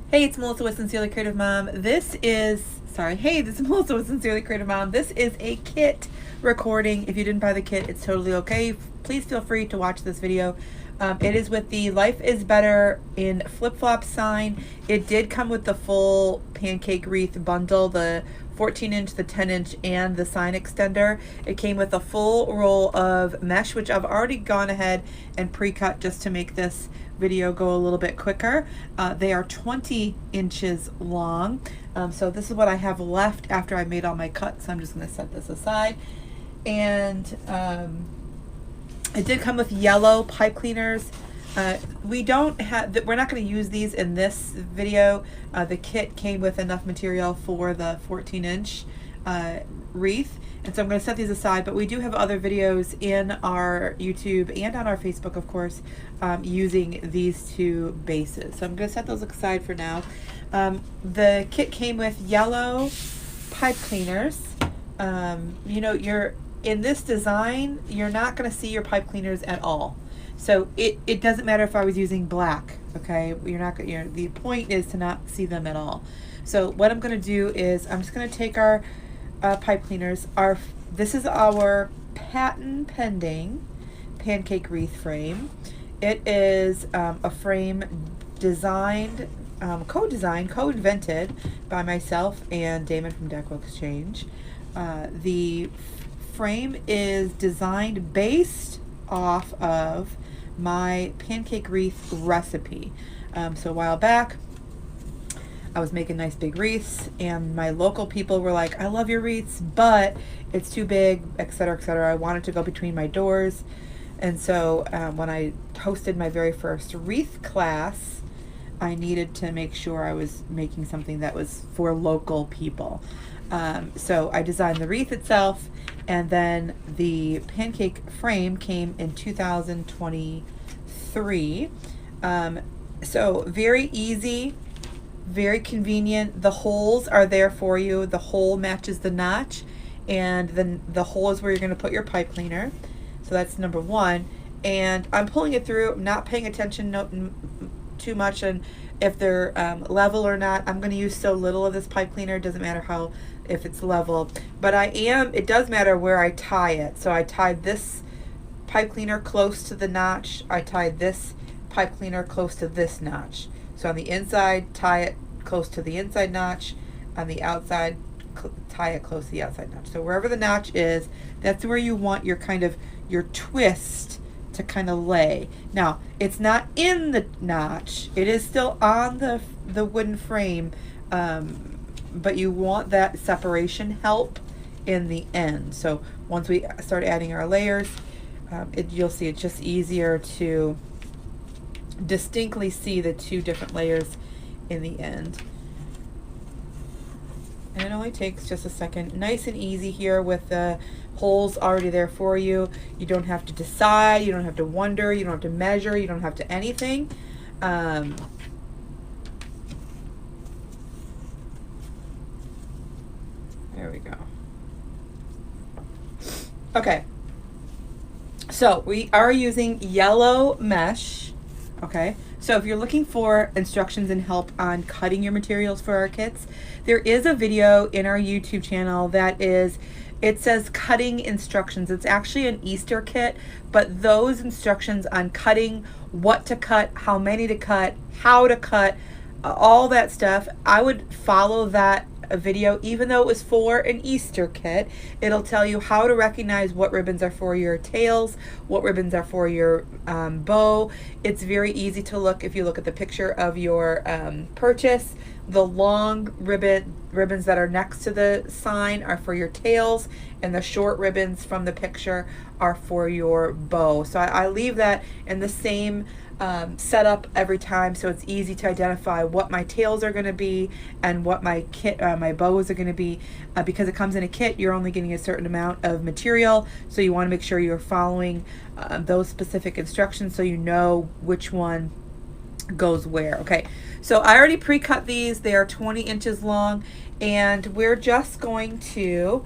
Hey, it's Melissa with Sincerely Creative Mom. This is Melissa with Sincerely Creative Mom. This is a kit recording. If you didn't buy the kit, it's totally okay. Please feel free to watch this video. It is with the Life is Better in flip-flop sign. It did come with the full Pancake Wreath bundle, the 14-inch, the 10-inch, and the sign extender. It came with a full roll of mesh, which I've already gone ahead and pre-cut just to make this video go a little bit quicker. They are 20 inches long. So this is what I have left after I made all my cuts. So I'm just going to set this aside. And it did come with yellow pipe cleaners. We're not going to use these in this video. The kit came with enough material for the 14-inch wreath. And so I'm going to set these aside, but we do have other videos in our YouTube and on our Facebook, of course, using these two bases. So I'm going to set those aside for now. The kit came with yellow pipe cleaners. You know, in this design, you're not going to see your pipe cleaners at all. So it doesn't matter if I was using black, okay? The point is to not see them at all. So what I'm going to do is I'm just going to take our pipe cleaners. This is our patent pending Pancake Wreath frame. It is a frame designed, co-invented by myself and Damon from Deco Exchange. The frame is designed based off of my Pancake Wreath recipe. So a while back, I was making nice big wreaths, and my local people were like, I love your wreaths, but it's too big, etc., etc. I wanted to go between my doors. And so when I hosted my very first wreath class, I needed to make sure I was making something that was for local people. So I designed the wreath itself, and then the pancake frame came in 2023. So very easy, very convenient. The holes are there for you. The hole matches the notch, and then the hole is where you're going to put your pipe cleaner. So that's number one. And I'm pulling it through. I'm not paying attention too much on if they're level or not. I'm going to use so little of this pipe cleaner. It doesn't matter if it's level, but it does matter where I tie it. So I tied this pipe cleaner close to the notch. I tied this pipe cleaner close to this notch. So on the inside, tie it close to the inside notch. On the outside, tie it close to the outside notch. So wherever the notch is, that's where you want your twist to kind of lay. Now, it's not in the notch. It is still on the wooden frame, but you want that separation help in the end. So once we start adding our layers, you'll see it's just easier to distinctly see the two different layers in the end. And it only takes just a second. Nice and easy here with the holes already there for you. You don't have to decide, you don't have to wonder, you don't have to measure, you don't have to anything. There we go. Okay, so we are using yellow mesh. Okay, so if you're looking for instructions and help on cutting your materials for our kits, there is a video in our YouTube channel it says cutting instructions. It's actually an Easter kit, but those instructions on cutting, what to cut, how many to cut, how to cut, all that stuff, I would follow that video. Even though it was for an Easter kit, it'll tell you how to recognize what ribbons are for your tails, what ribbons are for your bow. It's very easy to look. If you look at the picture of your purchase, the long ribbons that are next to the sign are for your tails, and the short ribbons from the picture are for your bow. So I leave that in the same setup every time, so it's easy to identify what my tails are going to be and what my bows are going to be. Because it comes in a kit, you're only getting a certain amount of material, so you want to make sure you're following those specific instructions so you know which one goes where. Okay, so I already pre-cut these. They are 20 inches long, and we're just going to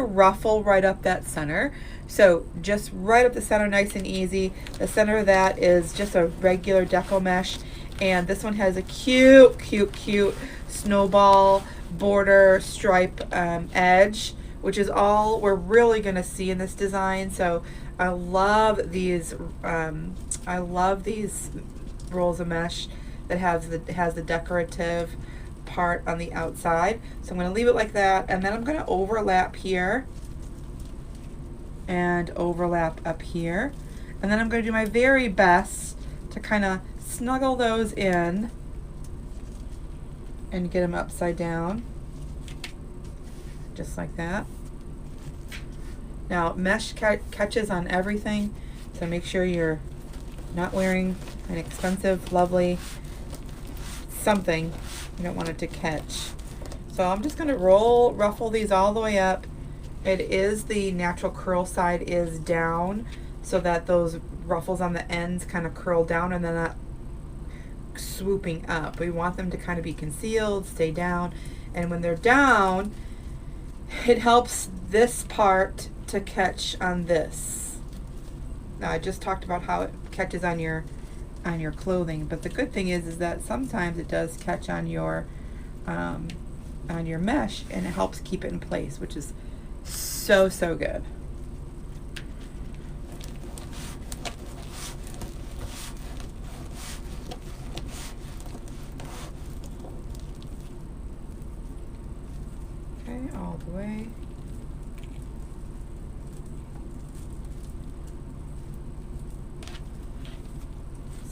ruffle right up that center. So just right up the center, nice and easy. The center of that is just a regular deco mesh, And this one has a cute, cute, cute snowball border stripe edge, which is all we're really going to see in this design. So I love these. I love these rolls of mesh that has the decorative part on the outside. So I'm going to leave it like that, and then I'm going to overlap here and overlap up here, and then I'm going to do my very best to kind of snuggle those in and get them upside down, just like that. Now, mesh catches on everything, so make sure you're not wearing an expensive, lovely something. You don't want it to catch. So I'm just going to ruffle these all the way up. It is the natural curl side is down, so that those ruffles on the ends kind of curl down and then not swooping up. We want them to kind of be concealed, stay down, and when they're down, it helps this part to catch on this. Now, I just talked about how it catches on your clothing, but the good thing is that sometimes it does catch on your mesh, and it helps keep it in place, which is so good. Okay, all the way.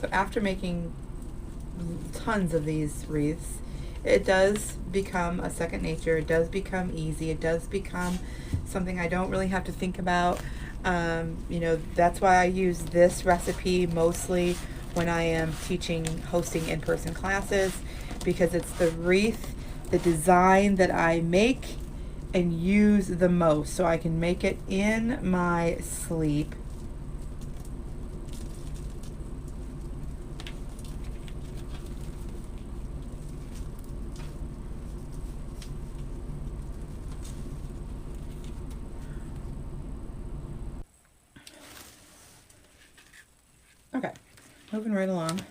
So after making tons of these wreaths, it does become a second nature. It does become easy. It does become something I don't really have to think about. You know, that's why I use this recipe mostly when I am hosting in-person classes, because it's the wreath, the design that I make and use the most. So I can make it in my sleep. Okay, moving right along.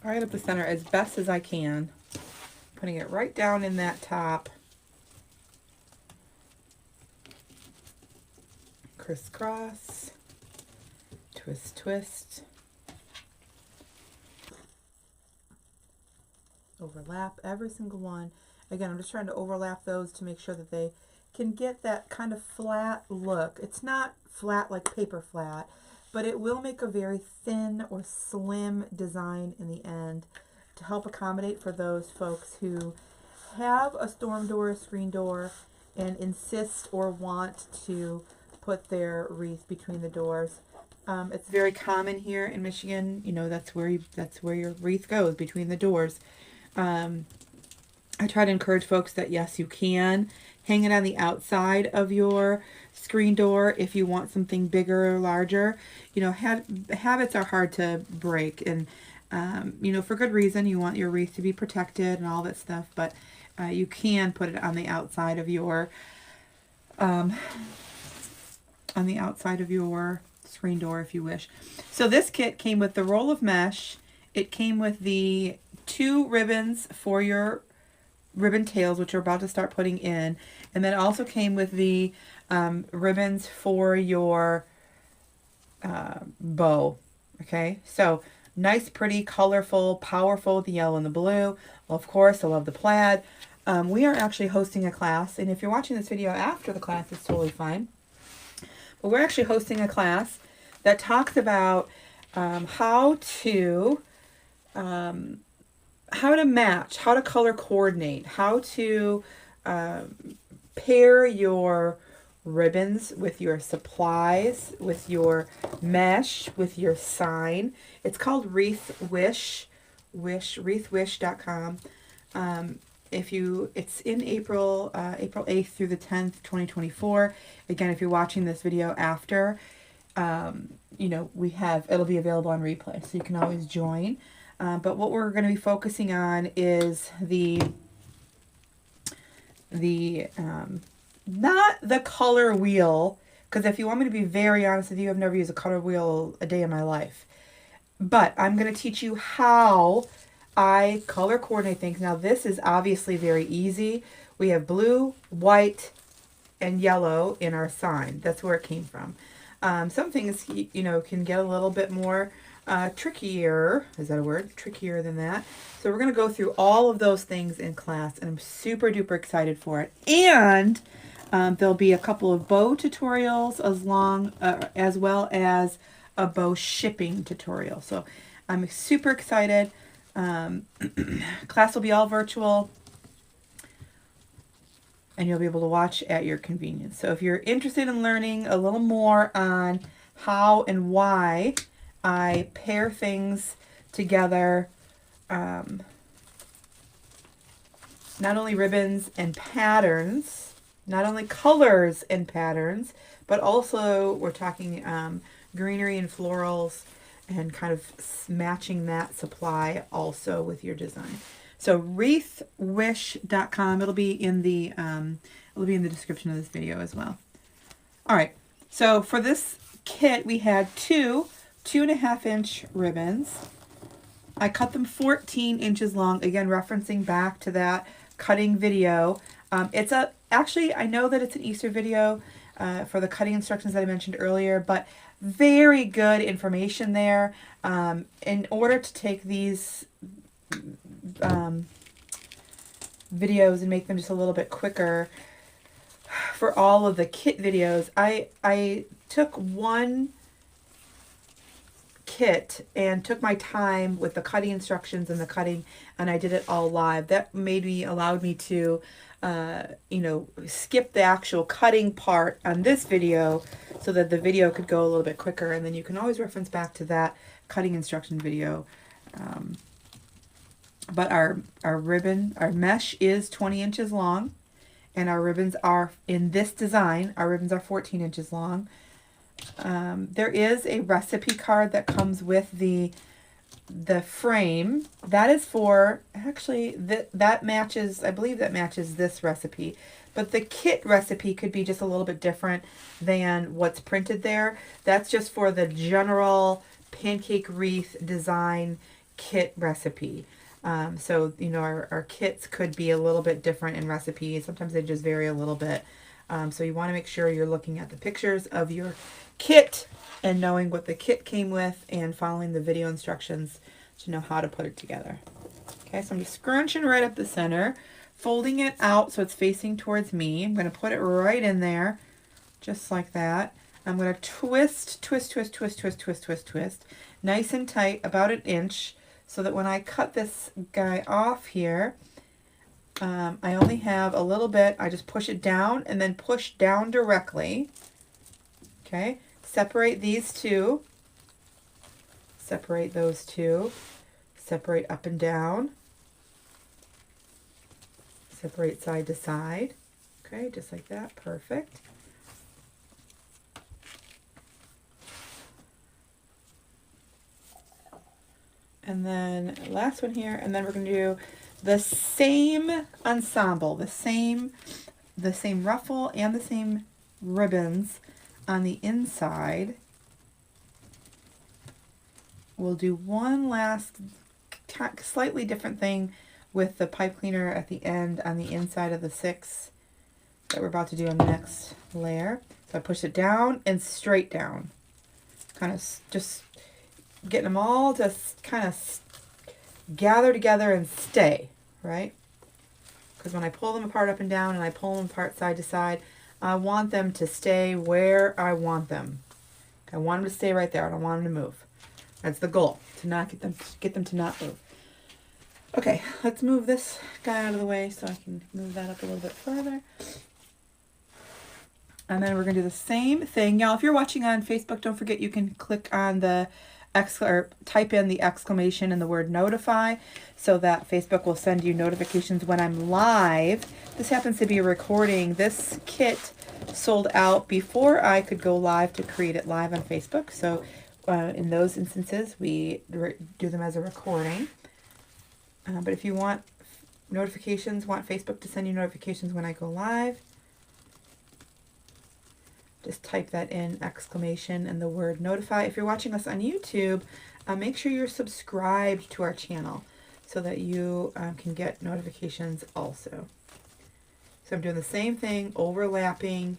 Right up the center as best as I can, putting it right down in that top. Crisscross, twist, twist. Overlap every single one. Again, I'm just trying to overlap those to make sure that they can get that kind of flat look. It's not flat like paper flat, but it will make a very thin or slim design in the end to help accommodate for those folks who have a storm door, a screen door, and insist or want to put their wreath between the doors. It's very common here in Michigan. You know, that's where your wreath goes, between the doors. I try to encourage folks that yes, you can hang it on the outside of your screen door if you want something bigger or larger. You know, habits are hard to break, and you know, for good reason. You want your wreath to be protected and all that stuff, but you can put it on the outside of your screen door if you wish. So this kit came with the roll of mesh. It came with the 2 ribbons for your ribbon tails, which we're about to start putting in, and then it also came with the ribbons for your bow. Okay, so nice, pretty, colorful, powerful, the yellow and the blue. Well, of course, I love the plaid. We are actually hosting a class, and if you're watching this video after the class, it's totally fine. But we're actually hosting a class that talks about how to match, how to color coordinate, how to pair your ribbons with your supplies, with your mesh, with your sign. It's called Wreath Wish, wreathwish.com. It's in April 8th through the 10th, 2024. Again, if you're watching this video after, you know, it'll be available on replay, so you can always join. But what we're going to be focusing on is not the color wheel, because because if you want me to be very honest with you, I've never used a color wheel a day in my life. But I'm going to teach you how I color coordinate things. Now this is obviously very easy. We have blue, white, and yellow in our sign. That's where it came from. Some things, you know, can get a little bit more trickier. Is that a word? Trickier than that. So we're going to go through all of those things in class, and I'm super duper excited for it. And there'll be a couple of bow tutorials as well as a bow shipping tutorial. So I'm super excited. Class will be all virtual, and you'll be able to watch at your convenience. So if you're interested in learning a little more on how and why I pair things together, not only ribbons and patterns, not only colors and patterns, but also we're talking greenery and florals and kind of matching that supply also with your design. So wreathwish.com, it'll be in the description of this video as well. All right, so for this kit we had two 2.5-inch ribbons. I cut them 14 inches long, again referencing back to that cutting video. Actually I know that it's an Easter video for the cutting instructions that I mentioned earlier, but very good information there. In order to take these videos and make them just a little bit quicker for all of the kit videos, I took one kit and took my time with the cutting instructions and the cutting, and I did it all live. That allowed me to you know, skip the actual cutting part on this video so that the video could go a little bit quicker, and then you can always reference back to that cutting instruction video. But our mesh is 20 inches long, and our ribbons are, in this design, our ribbons are 14 inches long. There is a recipe card that comes with the frame. That is for, actually, that matches, I believe that matches this recipe. But the kit recipe could be just a little bit different than what's printed there. That's just for the general pancake wreath design kit recipe. So, you know, our kits could be a little bit different in recipes. Sometimes they just vary a little bit. So you want to make sure you're looking at the pictures of your kit and knowing what the kit came with and following the video instructions to know how to put it together. Okay, so I'm just scrunching right up the center, folding it out so it's facing towards me. I'm going to put it right in there, just like that. I'm going to twist, nice and tight, about 1 inch, so that when I cut this guy off here, I only have a little bit. I just push it down and then push down directly. Okay, separate these two, separate those two, separate up and down, separate side to side. Okay, just like that, perfect. And then last one here, and then we're going to do the same ensemble, the same ruffle and the same ribbons on the inside. We'll do one last slightly different thing with the pipe cleaner at the end on the inside of the 6 that we're about to do on the next layer. So I push it down and straight down, kind of just getting them all to kind of gather together and stay, right? Because when I pull them apart up and down and I pull them apart side to side, I want them to stay where I want them. I want them to stay right there. I don't want them to move. That's the goal, to not get them to not move. Okay, let's move this guy out of the way so I can move that up a little bit further. And then we're going to do the same thing. Y'all, if you're watching on Facebook, don't forget you can click on the or type in the exclamation and the word notify so that Facebook will send you notifications when I'm live. This happens to be a recording. This kit sold out before I could go live to create it live on Facebook. So in those instances, we do them as a recording. But if you want notifications, want Facebook to send you notifications when I go live, Just type that in, exclamation, and the word notify. If you're watching us on YouTube, make sure you're subscribed to our channel so that you can get notifications also. So I'm doing the same thing, overlapping.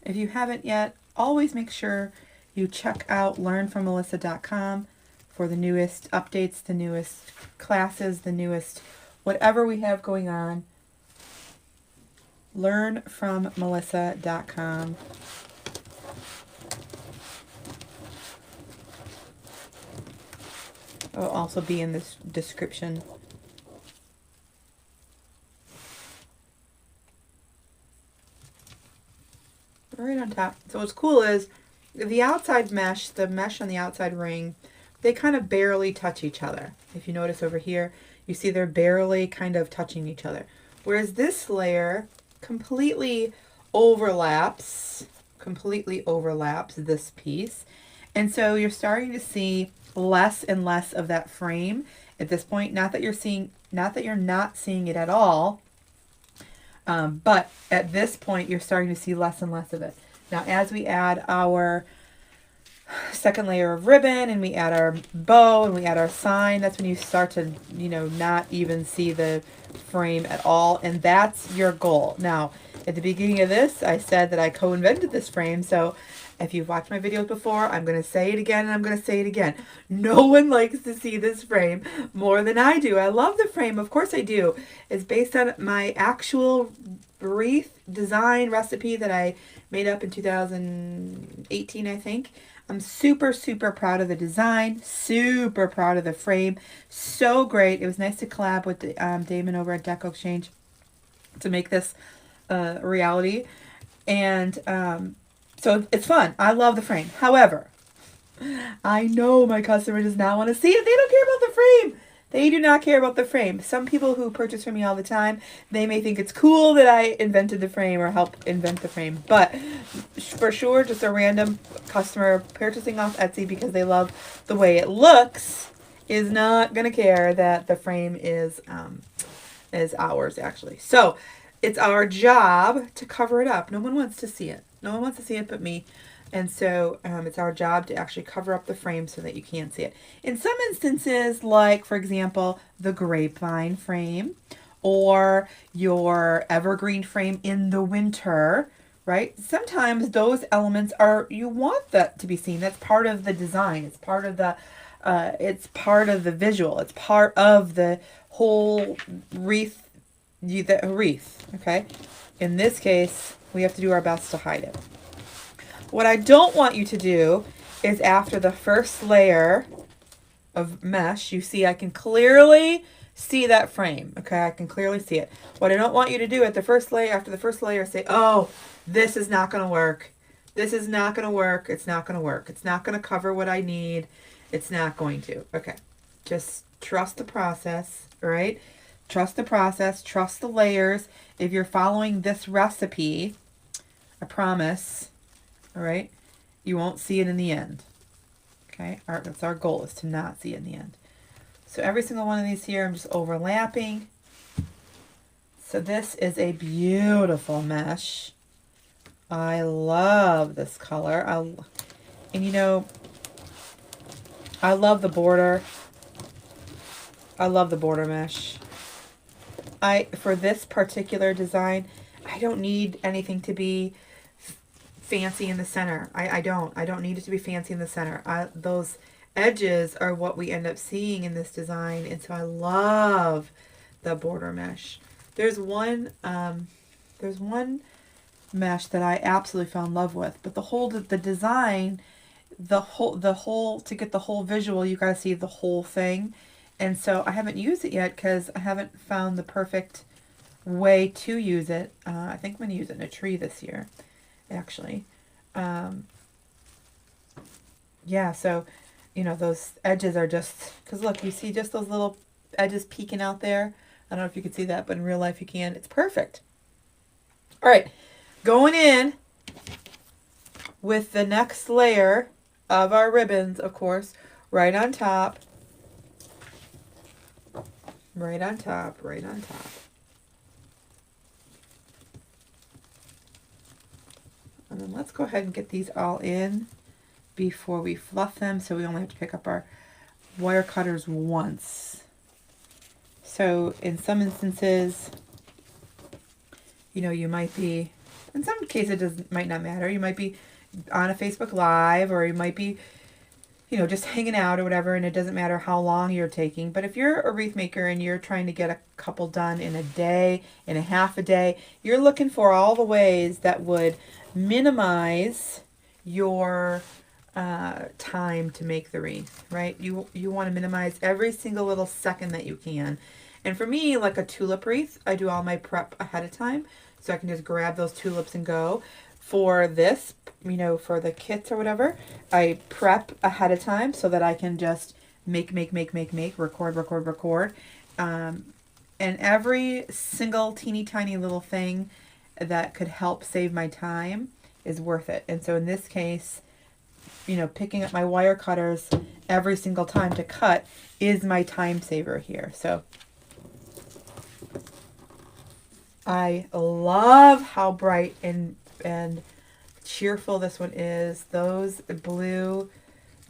If you haven't yet, always make sure you check out learnfrommelissa.com for the newest updates, the newest classes, the newest whatever we have going on. Learnfrommelissa.com. It will also be in this description. Right on top. So what's cool is the outside mesh, the mesh on the outside ring, they kind of barely touch each other. If you notice over here, you see they're barely kind of touching each other. Whereas this layer completely overlaps this piece. And so you're starting to see less and less of that frame at this point. Not that you're not seeing it at all, but at this point you're starting to see less and less of it. Now as we add our second layer of ribbon and we add our bow and we add our sign, that's when you start to, not even see the frame at all. And that's your goal. Now, at the beginning of this, I said that I co-invented this frame. So if you've watched my videos before, I'm going to say it again and I'm going to say it again. No one likes to see this frame more than I do. I love the frame. Of course I do. It's based on my actual wreath design recipe that I made up in 2018, I think. I'm super, super proud of the design, super proud of the frame. So great. It was nice to collab with Damon over at Deco Exchange to make this a reality. And so it's fun. I love the frame. However, I know my customer does not want to see it. They don't care about the frame. They do not care about the frame. Some people who purchase from me all the time, they may think it's cool that I invented the frame or helped invent the frame. But for sure, just a random customer purchasing off Etsy because they love the way it looks is not going to care that the frame is ours, actually. So it's our job to cover it up. No one wants to see it. No one wants to see it but me. And so it's our job to actually cover up the frame so that you can't see it. In some instances, like, for example, the grapevine frame or your evergreen frame in the winter, right? Sometimes those elements you want that to be seen. That's part of the design. It's part of the visual. It's part of the whole wreath, okay? In this case, we have to do our best to hide it. What I don't want you to do is after the first layer of mesh, you see I can clearly see that frame. Okay, I can clearly see it. What I don't want you to do at the first layer, after the first layer, say, oh, this is not going to work. This is not going to work. It's not going to work. It's not going to cover what I need. It's not going to. Okay, just trust the process, all right? Trust the process. Trust the layers. If you're following this recipe, I promise, all right, you won't see it in the end. Okay, that's our goal, is to not see it in the end. So every single one of these here, I'm just overlapping. So this is a beautiful mesh. I love this color. I love the border. I love the border mesh. For this particular design, I don't need anything to be fancy in the center. I don't need it to be fancy in the center. Those edges are what we end up seeing in this design, and so I love the border mesh. There's one mesh that I absolutely fell in love with, but the design, to get the whole visual, you gotta see the whole thing, and so I haven't used it yet because I haven't found the perfect way to use it. I think I'm gonna use it in a tree this year, actually. Yeah, so those edges are just, because look, you see just those little edges peeking out there. I don't know if you can see that, but in real life you can. It's perfect. All right, going in with the next layer of our ribbons, of course, right on top. Right on top, right on top. And then let's go ahead and get these all in before we fluff them, so we only have to pick up our wire cutters once. So in some instances, you know, you might be, in some cases it might not matter. You might be on a Facebook Live, or you might be, you know, just hanging out or whatever, and it doesn't matter how long you're taking. But if you're a wreath maker and you're trying to get a couple done in a day, in a half a day, you're looking for all the ways that would minimize your time to make the wreath, right? You want to minimize every single little second that you can. And for me, like a tulip wreath, I do all my prep ahead of time, so I can just grab those tulips and go. For this, you know, for the kits or whatever, I prep ahead of time so that I can just make, record. And every single teeny tiny little thing that could help save my time is worth it. And so in this case, you know, picking up my wire cutters every single time to cut is my time saver here. So I love how bright and cheerful this one is. Those blue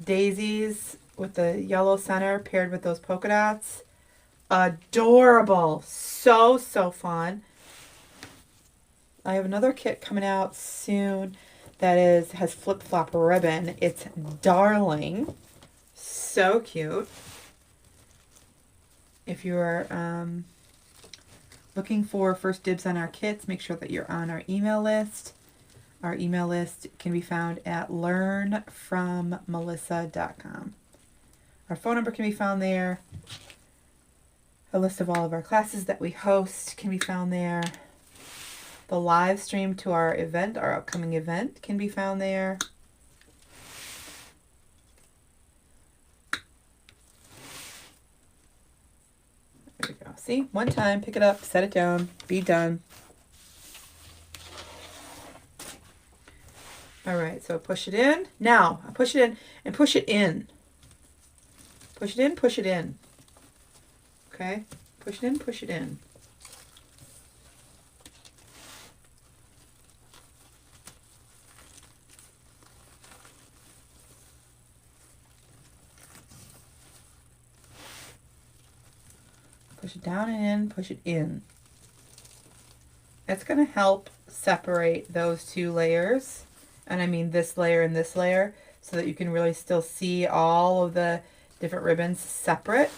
daisies with the yellow center paired with those polka dots. Adorable. So fun. I have another kit coming out soon that has flip-flop ribbon. It's darling. So cute. If you're looking for first dibs on our kits, make sure that you're on our email list. Our email list can be found at learnfrommelissa.com. Our phone number can be found there. A list of all of our classes that we host can be found there. The live stream to our event, our upcoming event, can be found there. There we go. See, one time, pick it up, set it down, be done. All right, so push it in. Now, push it in and push it in. Push it in, push it in. Okay, push it in, push it in. Push it down and in, push it in. It's going to help separate those two layers, and I mean this layer and this layer, so that you can really still see all of the different ribbons separate.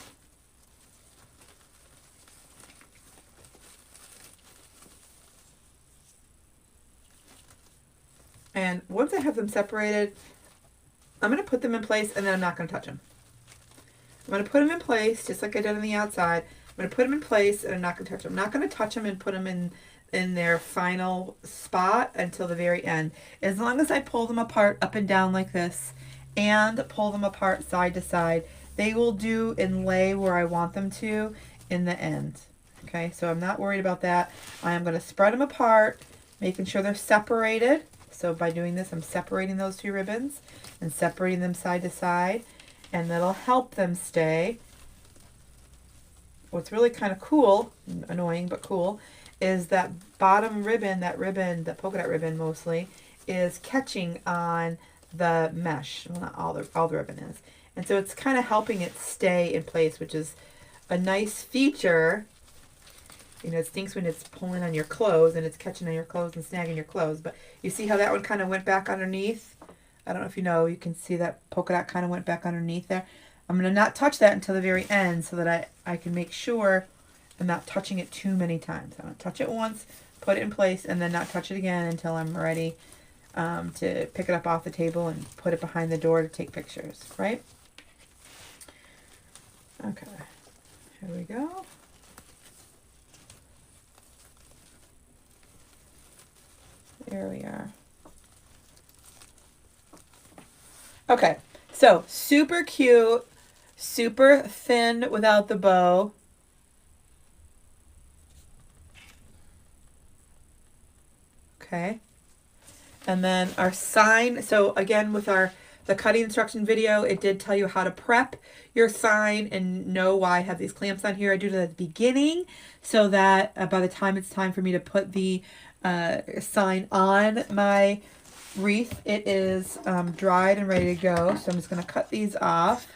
And once I have them separated, I'm going to put them in place, and then I'm not going to touch them. I'm going to put them in place just like I did on the outside. I'm going to put them in place, and I'm not going to touch them. I'm not going to touch them and put them in their final spot until the very end. As long as I pull them apart up and down like this and pull them apart side to side, they will do and lay where I want them to in the end. Okay, so I'm not worried about that. I am going to spread them apart, making sure they're separated. So by doing this, I'm separating those two ribbons and separating them side to side, and that'll help them stay. What's really kind of cool, annoying but cool, is that bottom ribbon, that polka dot ribbon mostly, is catching on the mesh. Well, not all the ribbon is. And so it's kind of helping it stay in place, which is a nice feature. You know, it stinks when it's pulling on your clothes and it's catching on your clothes and snagging your clothes. But you see how that one kind of went back underneath? I don't know if you know, you can see that polka dot kind of went back underneath there. I'm going to not touch that until the very end so that I can make sure I'm not touching it too many times. I'm going to touch it once, put it in place, and then not touch it again until I'm ready to pick it up off the table and put it behind the door to take pictures, right? Okay, here we go. There we are. Okay, so super cute, super thin without the bow. Okay, and then our sign. So again, with our the cutting instruction video, it did tell you how to prep your sign and know why I have these clamps on here. I do it at the beginning so that by the time it's time for me to put the sign on my wreath, it is dried and ready to go. So I'm just going to cut these off.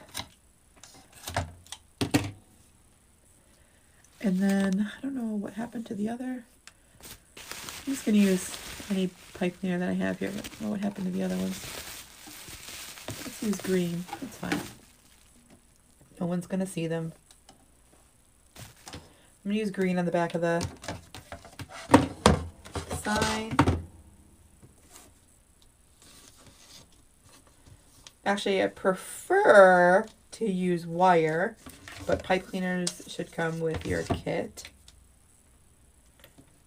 And then, I don't know what happened to the other. I'm just going to use any pipe cleaner that I have here. I don't know what happened to the other ones. Let's use green. That's fine. No one's going to see them. I'm going to use green on the back of the sign. Actually, I prefer to use wire, but pipe cleaners should come with your kit.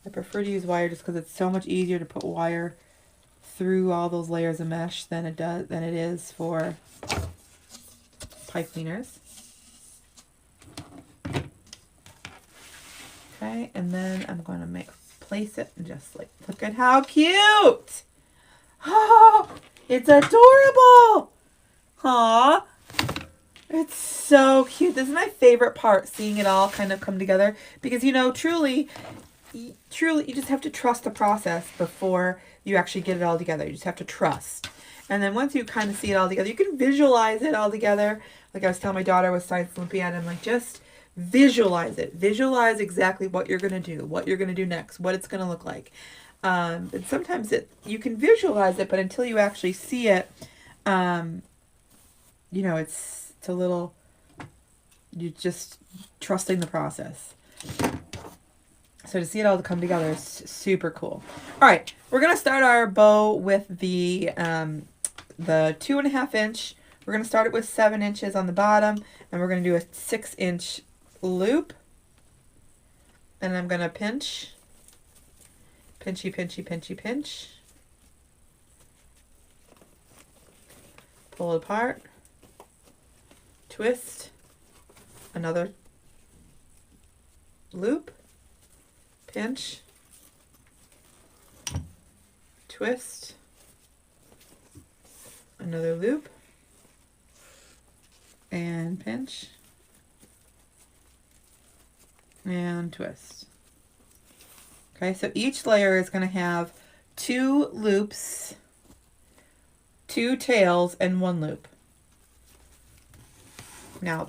I prefer to use wire just because it's so much easier to put wire through all those layers of mesh than it is for pipe cleaners. Okay, and then I'm going to place it and just like, look at how cute! Oh, it's adorable! Aw, it's so cute. This is my favorite part, seeing it all kind of come together, because you know, truly you just have to trust the process before you actually get it all together. You just have to trust. And then once you kind of see it all together, you can visualize it all together. Like I was telling my daughter with Science Olympiad, I'm like, just visualize it. Visualize exactly what you're going to do, what you're going to do next, what it's going to look like. And sometimes you can visualize it, but until you actually see it, you know, it's a little, you're just trusting the process. So to see it all come together is super cool. All right, we're going to start our bow with the 2.5 inch. We're going to start it with 7 inches on the bottom, and we're going to do a 6-inch loop. And I'm going to pinch, pinchy, pinchy, pinchy, pinch. Pull it apart. Twist. Another loop. Pinch. Twist. Another loop. And pinch. And twist. Okay, so each layer is going to have 2 loops, 2 tails, and 1 loop. Now,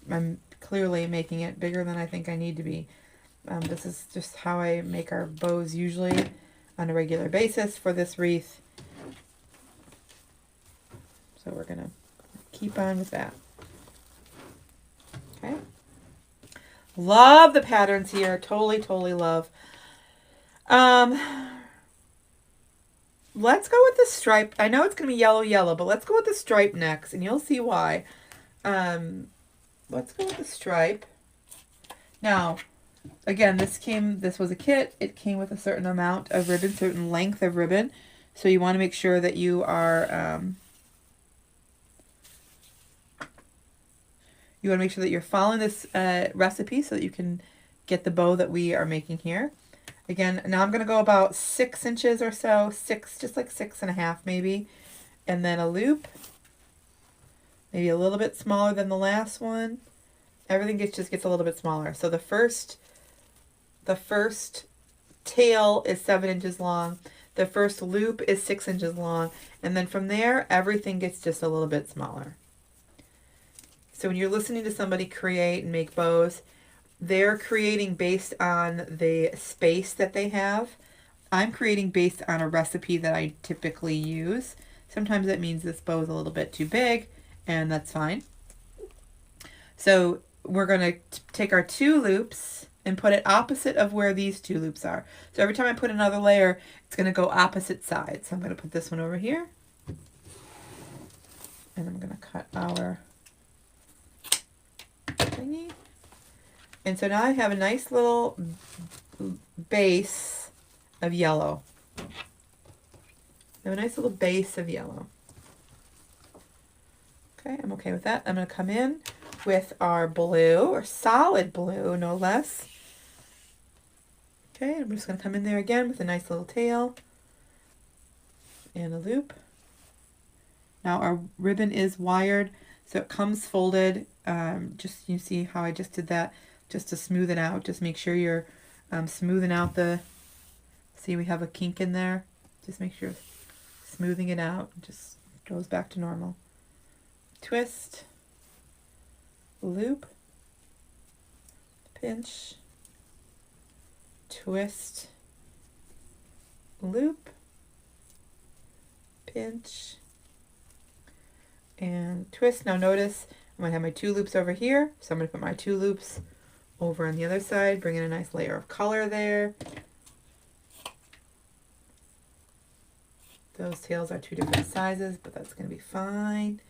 I'm clearly making it bigger than I think I need to be. This is just how I make our bows usually on a regular basis for this wreath. So we're going to keep on with that. Okay. Love the patterns here. Totally, totally love. Let's go with the stripe. I know it's going to be yellow, yellow, but let's go with the stripe next, and you'll see why. Let's go with the stripe. Now, again, this was a kit. It came with a certain amount of ribbon, certain length of ribbon. So you want to make sure that you are, you're following this recipe so that you can get the bow that we are making here. Again, now I'm going to go about 6 inches or so, just like 6.5 maybe, and then a loop, maybe a little bit smaller than the last one. Everything just gets a little bit smaller. So the first tail is 7 inches long, the first loop is 6 inches long, and then from there everything gets just a little bit smaller. So when you're listening to somebody create and make bows, they're creating based on the space that they have. I'm creating based on a recipe that I typically use. Sometimes that means this bow is a little bit too big, and that's fine. So we're going to take our 2 loops and put it opposite of where these 2 loops are. So every time I put another layer, it's going to go opposite sides. So I'm going to put this one over here. And I'm going to cut our thingy. And so now I have a nice little base of yellow. I have a nice little base of yellow. Okay, I'm okay with that. I'm going to come in with our blue, or solid blue, no less. Okay, I'm just going to come in there again with a nice little tail and a loop Now our ribbon is wired, so it comes folded. Just, you see how I just did that, just to smooth it out. Just make sure you're smoothing out the, see we have a kink in there. Just make sure smoothing it out. Just goes back to normal. Twist, loop, pinch, twist, loop, pinch, and twist. Now notice I'm going to have my 2 loops over here, so I'm going to put my 2 loops over on the other side, bring in a nice layer of color there. Those tails are 2 different sizes, but that's going to be fine.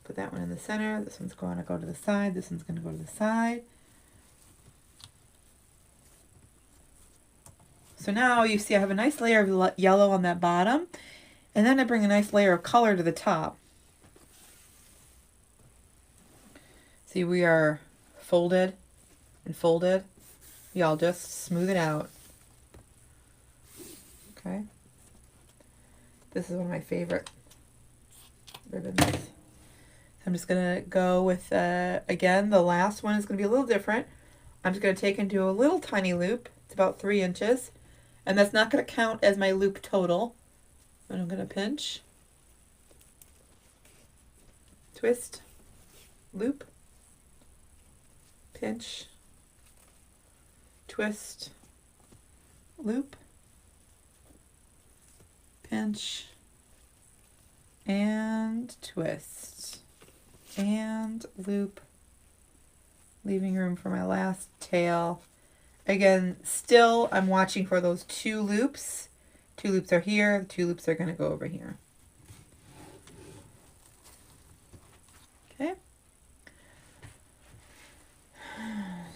Put that one in the center. This one's going to go to the side. This one's going to go to the side. So now you see I have a nice layer of yellow on that bottom, and then I bring a nice layer of color to the top. See, we are folded and folded. Y'all just smooth it out. Okay. This is one of my favorite ribbons. I'm just going to go with, again, the last one is going to be a little different. I'm just going to take and do a little tiny loop. It's about 3 inches. And that's not going to count as my loop total. And I'm going to pinch, twist, loop, pinch, twist, loop, pinch, and twist, and loop, leaving room for my last tail. Again, still I'm watching for those 2 loops. 2 loops are here, 2 loops are going to go over here. Okay.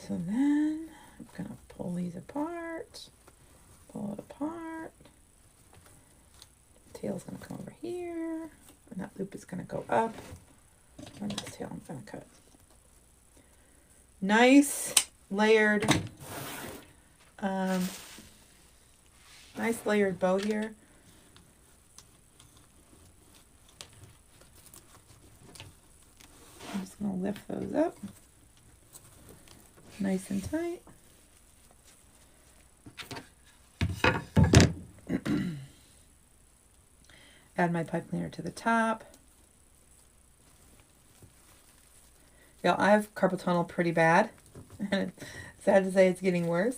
So then I'm going to pull these apart, pull it apart. Tail's going to come over here, and that loop is going to go up, and this tail I'm going to cut. Nice layered, nice layered bow here. I'm just going to lift those up nice and tight. Add my pipe cleaner to the top. Yeah, I have carpal tunnel pretty bad. Sad to say it's getting worse.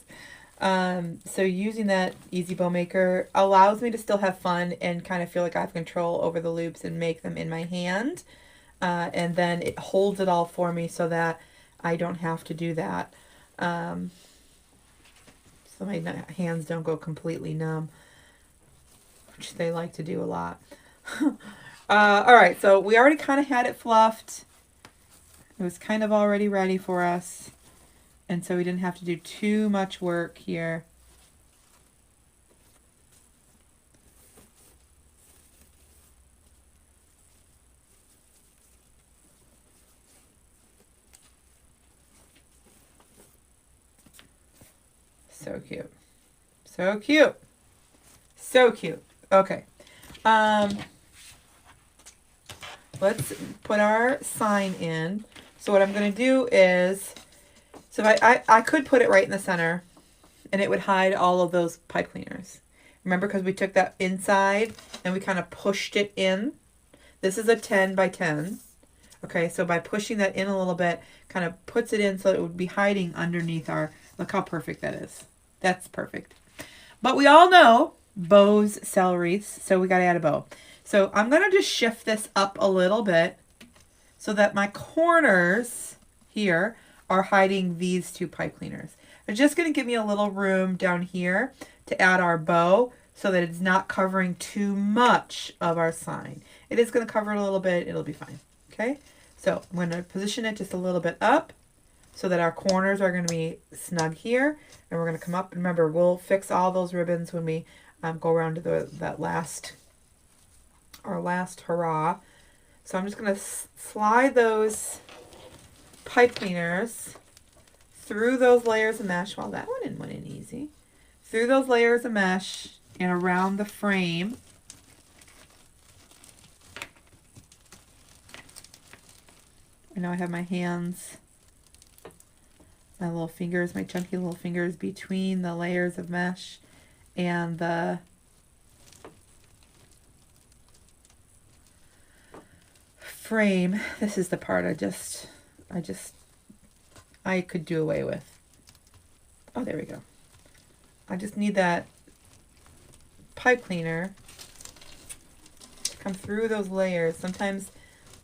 So using that Easy Bow Maker allows me to still have fun and kind of feel like I have control over the loops and make them in my hand. And then it holds it all for me so that I don't have to do that. So my hands don't go completely numb, which they like to do a lot. All right, so we already kind of had it fluffed. It was kind of already ready for us. And so we didn't have to do too much work here. So cute. So cute. So cute. Okay. Let's put our sign in. So what I'm going to do is, so I could put it right in the center and it would hide all of those pipe cleaners. Remember, because we took that inside and we kind of pushed it in. This is a 10 by 10. Okay, so by pushing that in a little bit, kind of puts it in so it would be hiding underneath our, look how perfect that is. That's perfect. But we all know bows sell wreaths, so we got to add a bow. So I'm going to just shift this up a little bit so that my corners here are hiding these 2 pipe cleaners. It's just going to give me a little room down here to add our bow so that it's not covering too much of our sign. It is going to cover it a little bit. It'll be fine. Okay, so I'm going to position it just a little bit up so that our corners are going to be snug here. And we're going to come up. Remember, we'll fix all those ribbons when we go around to our last hurrah. So I'm just going to slide those pipe cleaners through those layers of mesh. Well, that one went in easy. Through those layers of mesh and around the frame. And now I have my hands, my little fingers, my chunky little fingers between the layers of mesh and the frame. This is the part I could do away with. Oh, there we go. I just need that pipe cleaner to come through those layers. Sometimes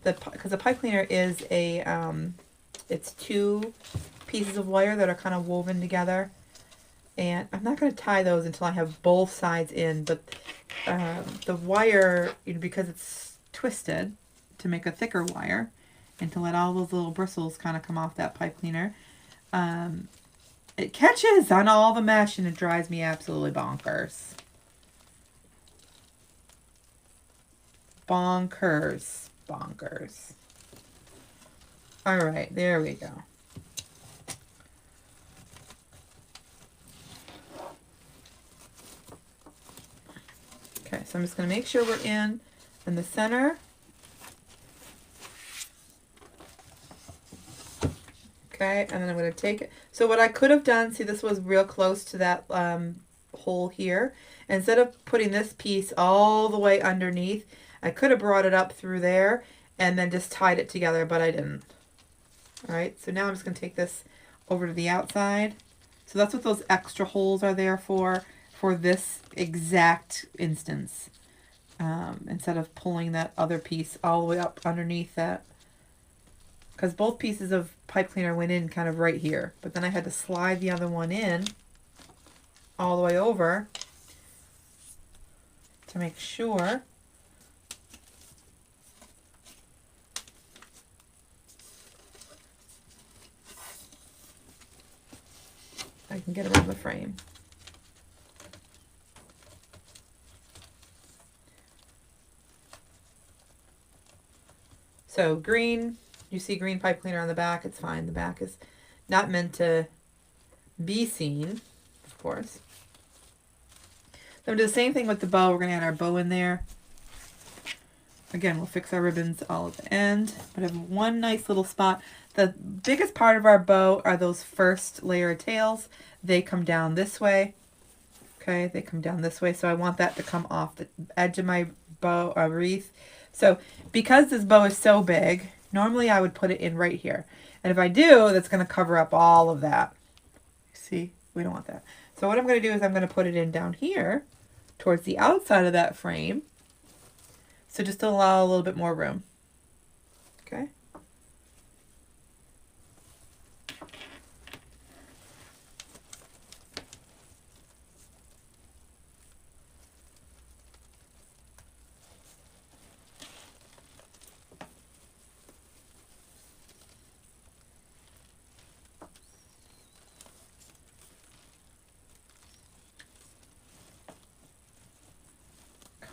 because the pipe cleaner is it's two pieces of wire that are kind of woven together. And I'm not going to tie those until I have both sides in, but the wire, because it's twisted to make a thicker wire and to let all those little bristles kind of come off that pipe cleaner, it catches on all the mesh and it drives me absolutely bonkers. Bonkers. Bonkers. All right, there we go. Okay, so I'm just going to make sure we're in the center. Okay, and then I'm going to take it. So what I could have done, see, this was real close to that hole here. Instead of putting this piece all the way underneath, I could have brought it up through there and then just tied it together, but I didn't. All right, so now I'm just going to take this over to the outside. So that's what those extra holes are there for this exact instance. Instead of pulling that other piece all the way up underneath that. Because both pieces of pipe cleaner went in kind of right here. But then I had to slide the other one in all the way over to make sure I can get around the frame. So green, you see green pipe cleaner on the back, it's fine. The back is not meant to be seen, of course. So I'm going to do the same thing with the bow. We're going to add our bow in there. Again, we'll fix our ribbons all at the end. But I have one nice little spot. The biggest part of our bow are those first layer of tails. They come down this way. Okay, they come down this way. So I want that to come off the edge of my bow wreath. So because this bow is so big, normally I would put it in right here. And if I do, that's going to cover up all of that. See, we don't want that. So what I'm going to do is I'm going to put it in down here towards the outside of that frame. So just to allow a little bit more room. Okay.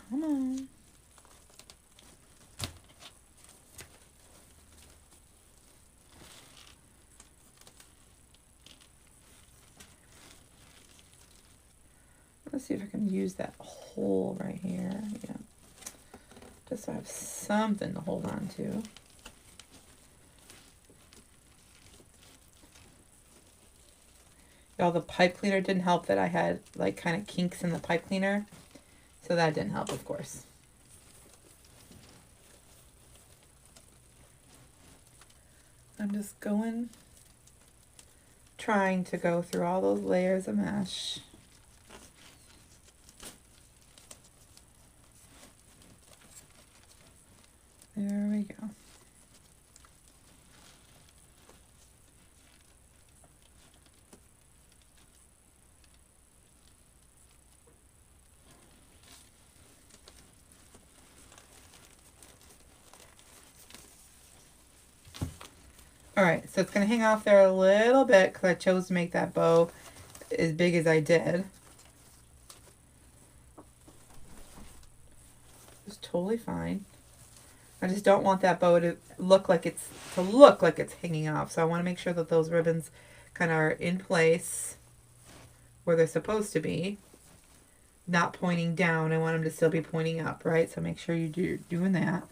Come on. Let's see if I can use that hole right here. Yeah. Just so I have something to hold on to. Y'all, the pipe cleaner didn't help that I had like kind of kinks in the pipe cleaner. So that didn't help, of course. I'm just trying to go through all those layers of mesh. There we go. All right, so it's going to hang off there a little bit because I chose to make that bow as big as I did. It's totally fine. I just don't want that bow to look like it's hanging off. So I want to make sure that those ribbons kind of are in place where they're supposed to be, not pointing down. I want them to still be pointing up, right? So make sure you're doing that.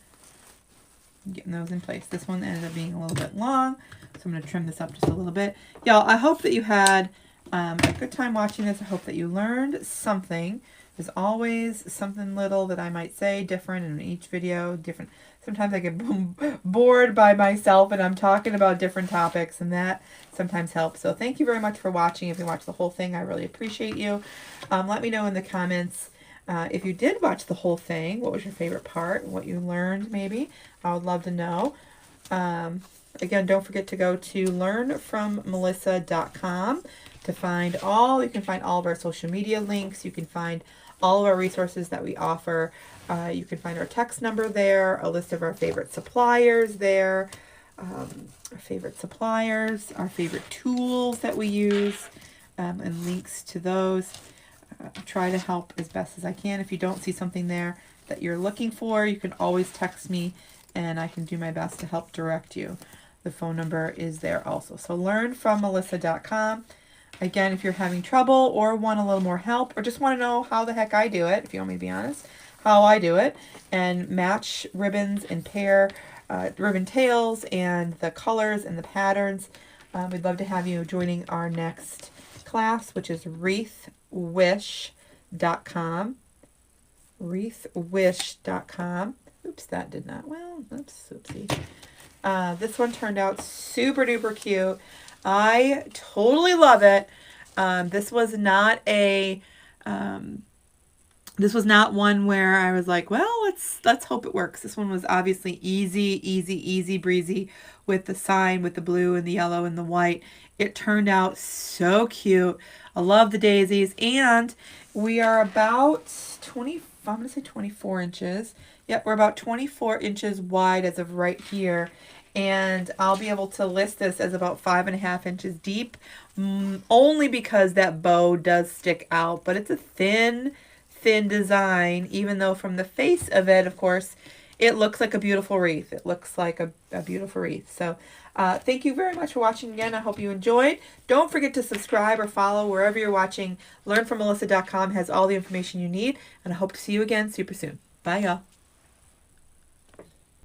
getting those in place. This one ended up being a little bit long, so I'm going to trim this up just a little bit. Y'all, I hope that you had a good time watching this. I hope that you learned something. There's always something little that I might say different in each video. Different. Sometimes I get bored by myself and I'm talking about different topics, and that sometimes helps. So thank you very much for watching. If you watched the whole thing, I really appreciate you. Let me know in the comments if you did watch the whole thing, what was your favorite part, what you learned maybe. I would love to know. Again, don't forget to go to learnfrommelissa.com to find you can find all of our social media links. You can find all of our resources that we offer. You can find our text number there, a list of our favorite suppliers there, our favorite tools that we use, and links to those. Try to help as best as I can. If you don't see something there that you're looking for, you can always text me and I can do my best to help direct you. The phone number is there also. So learnfrommelissa.com. Again, if you're having trouble or want a little more help or just want to know how the heck I do it, if you want me to be honest, how I do it, and match ribbons and pair ribbon tails and the colors and the patterns, we'd love to have you joining our next class, which is wreathwish.com. wreathwish.com. Oops, that did not. Well, oops, oopsie. This one turned out super duper cute. I totally love it. This was not one where I was like, well, let's hope it works. This one was obviously easy breezy with the sign, with the blue and the yellow and the white. It turned out so cute. I love the daisies, and we are about 24 inches. Yep, we're about 24 inches wide as of right here. And I'll be able to list this as about 5.5 inches deep, only because that bow does stick out. But it's a thin design, even though from the face of it, of course, it looks like a beautiful wreath. It looks like a beautiful wreath. So thank you very much for watching again. I hope you enjoyed. Don't forget to subscribe or follow wherever you're watching. LearnFromMelissa.com has all the information you need. And I hope to see you again super soon. Bye, y'all.